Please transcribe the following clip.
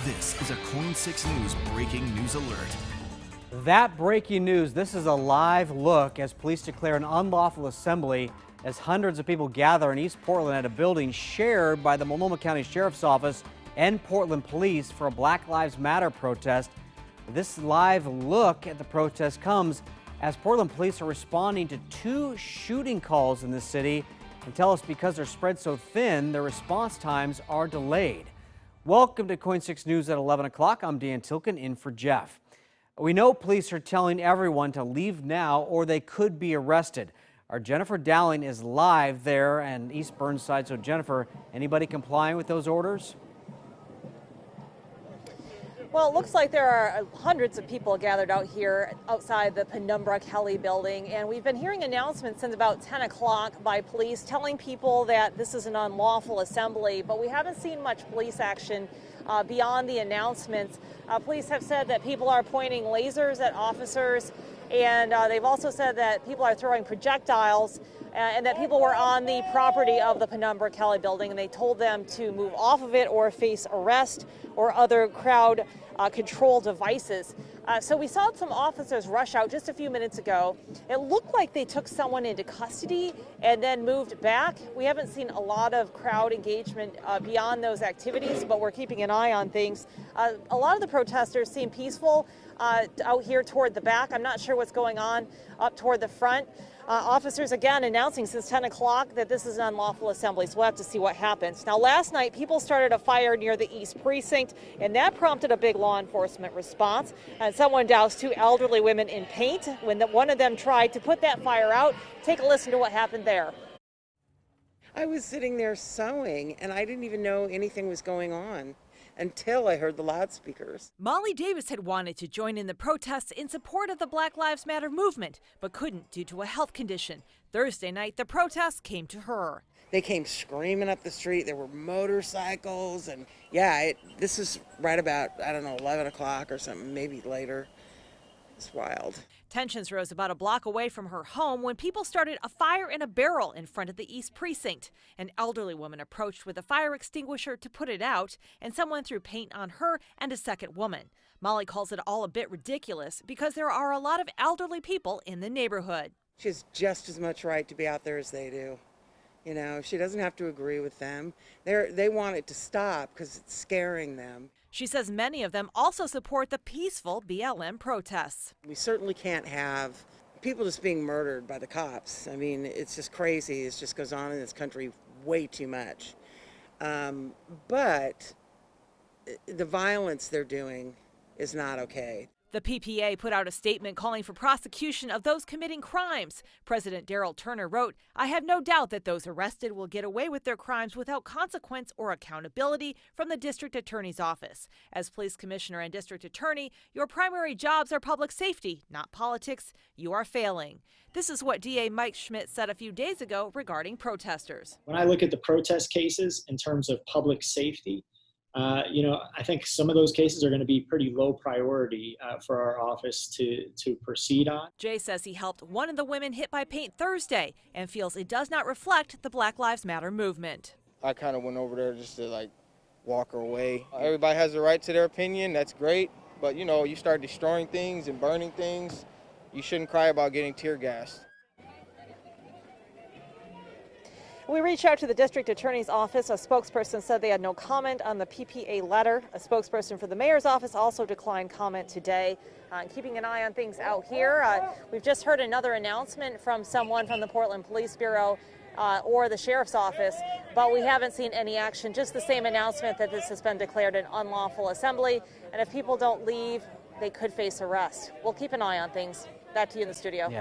This is a Coin 6 News breaking news alert. That breaking news, this is a live look as police declare an unlawful assembly as hundreds of people gather in East Portland at a building shared by the Multnomah County Sheriff's Office and Portland Police for a Black Lives Matter protest. This live look at the protest comes as Portland police are responding to 2 shooting calls in the city and tell us because they're spread so thin, their response times are delayed. Welcome to Coin 6 News at 11 o'clock. I'm Dan Tilkin in for Jeff. We know police are telling everyone to leave now or they could be arrested. Our Jennifer Dowling is live there in East Burnside. So Jennifer, anybody complying with those orders? Well, it looks like there are hundreds of people gathered out here outside the Penumbra Kelly building, and we've been hearing announcements since about 10 o'clock by police telling people that this is an unlawful assembly, but we haven't seen much police action beyond the announcements. Police have said that people are pointing lasers at officers, and they've also said that people are throwing projectiles and that people were on the property of the Penumbra Kelly building, and they told them to move off of it or face arrest or other crowd control devices. So we saw some officers rush out just a few minutes ago. It looked like they took someone into custody and then moved back. We haven't seen a lot of crowd engagement beyond those activities, but we're keeping an eye on things. A lot of the protesters seem peaceful out here toward the back. I'm not sure what's going on up toward the front. Officers again announcing since 10 o'clock that this is an unlawful assembly, so we'll have to see what happens. Now, last night, people started a fire near the East Precinct, and that prompted a big law enforcement response. And someone doused 2 elderly women in paint when one of them tried to put that fire out. Take a listen to what happened there. I was sitting there sewing, and I didn't even know anything was going on until I heard the loudspeakers. Molly Davis had wanted to join in the protests in support of the Black Lives Matter movement, but couldn't due to a health condition. Thursday night, the protests came to her. They came screaming up the street. There were motorcycles, and yeah, this is right about, I don't know, 11 o'clock or something, maybe later. It's wild. Tensions rose about a block away from her home when people started a fire in a barrel in front of the East Precinct. An elderly woman approached with a fire extinguisher to put it out, and someone threw paint on her and a second woman. Molly calls it all a bit ridiculous because there are a lot of elderly people in the neighborhood. She has just as much right to be out there as they do. You know, she doesn't have to agree with them. They want it to stop because it's scaring them. She says many of them also support the peaceful BLM protests. We certainly can't have people just being murdered by the cops. I mean, it's just crazy. It just goes on in this country way too much. But the violence they're doing is not okay. The PPA put out a statement calling for prosecution of those committing crimes. President Darrell Turner wrote, "I have no doubt that those arrested will get away with their crimes without consequence or accountability from the district attorney's office. As police commissioner and district attorney, your primary jobs are public safety, not politics. You are failing." This is what DA Mike Schmidt said a few days ago regarding protesters. When I look at the protest cases in terms of public safety, I think some of those cases are going to be pretty low priority for our office to proceed on. Jay says he helped one of the women hit by paint Thursday and feels it does not reflect the Black Lives Matter movement. I kind of went over there just to walk her away. Everybody has the right to their opinion. That's great. But, you start destroying things and burning things. You shouldn't cry about getting tear gassed. We reached out to the district attorney's office. A spokesperson said they had no comment on the PPA letter. A spokesperson for the mayor's office also declined comment today. Keeping an eye on things out here. We've just heard another announcement from someone from the Portland Police Bureau or the sheriff's office, but we haven't seen any action. Just the same announcement that this has been declared an unlawful assembly, and if people don't leave, they could face arrest. We'll keep an eye on things. Back to you in the studio. Yeah.